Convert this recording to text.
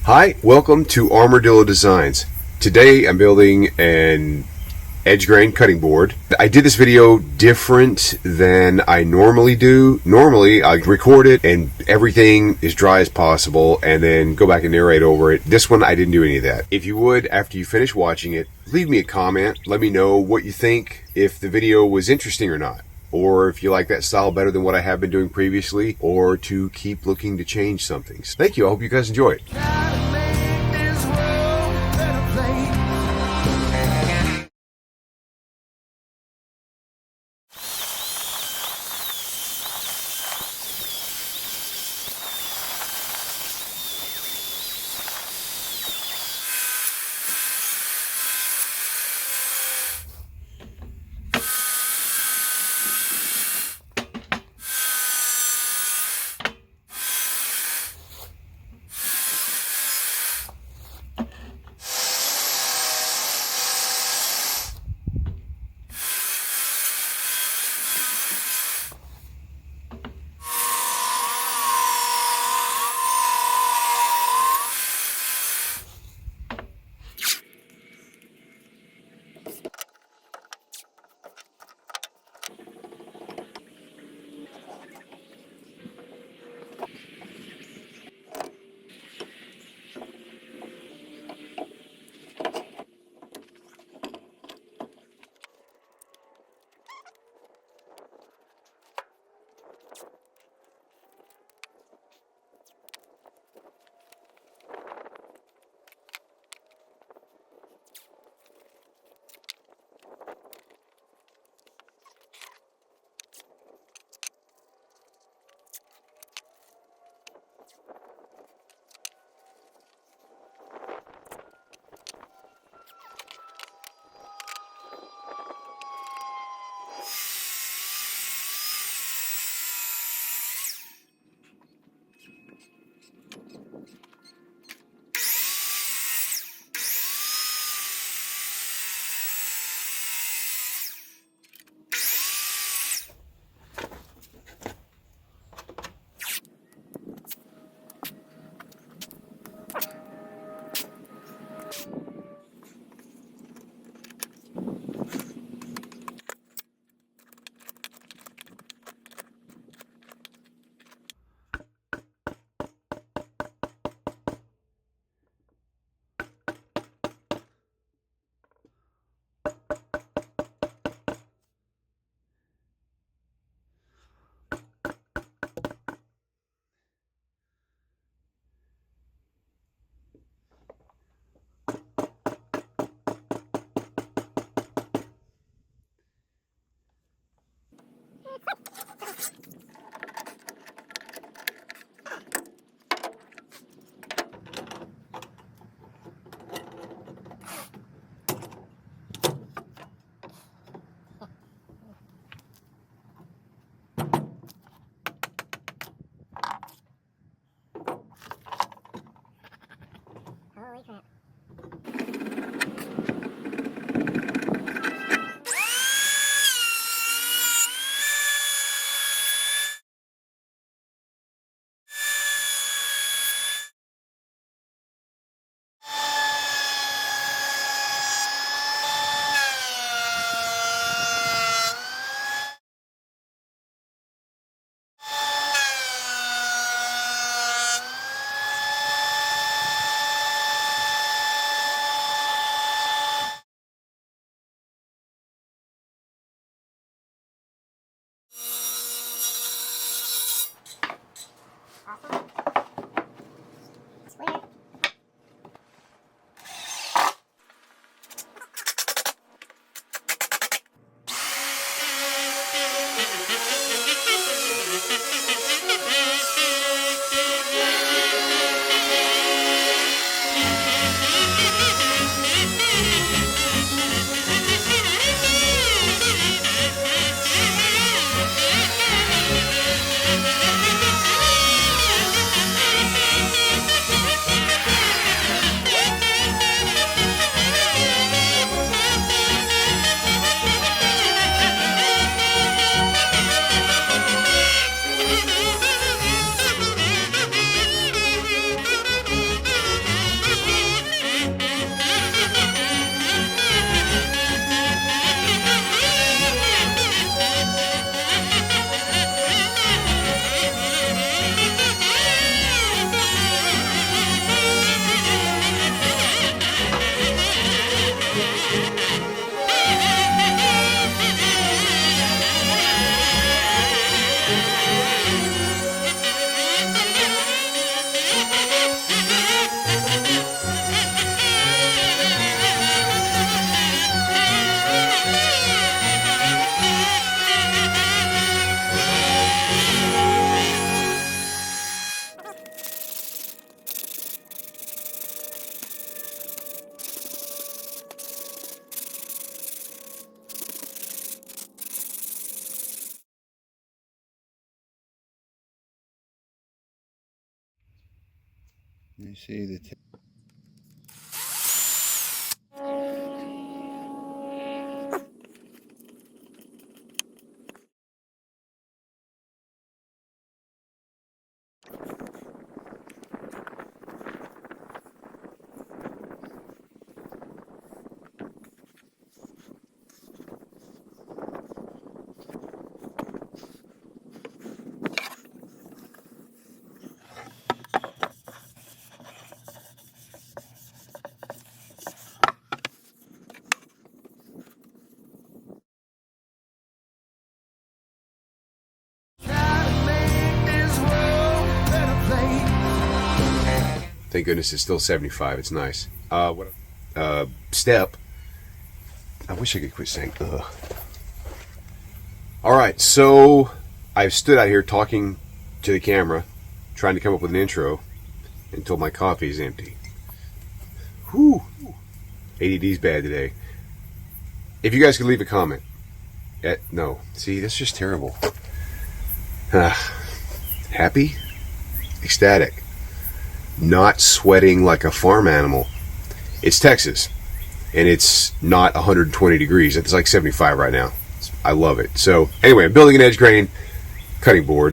Hi, welcome to Armadillo Designs. Today I'm building an edge grain cutting board. I did this video different than I normally do. Normally I record it and everything is dry as possible and then go back and narrate over it. This one I didn't do any of that. If you would, after you finish watching it, leave me a comment. Let me know what you think, if the video was interesting or not, or if you like that style better than what I have been doing previously, or to keep looking to change some things. Thank you. I hope you guys enjoy it. Holy crap. You see the Thank goodness it's still 75. It's nice. Step. I wish I could quit saying ugh. Alright, so I've stood out here talking to the camera, trying to come up with an intro, until my coffee is empty. Whew. ADD's bad today. If you guys could leave a comment. No. See, that's just terrible. Happy? Ecstatic. Not sweating like a farm animal. It's Texas, and it's not 120 degrees. It's like 75 right now. I love it. So anyway, I'm building an edge grain cutting board.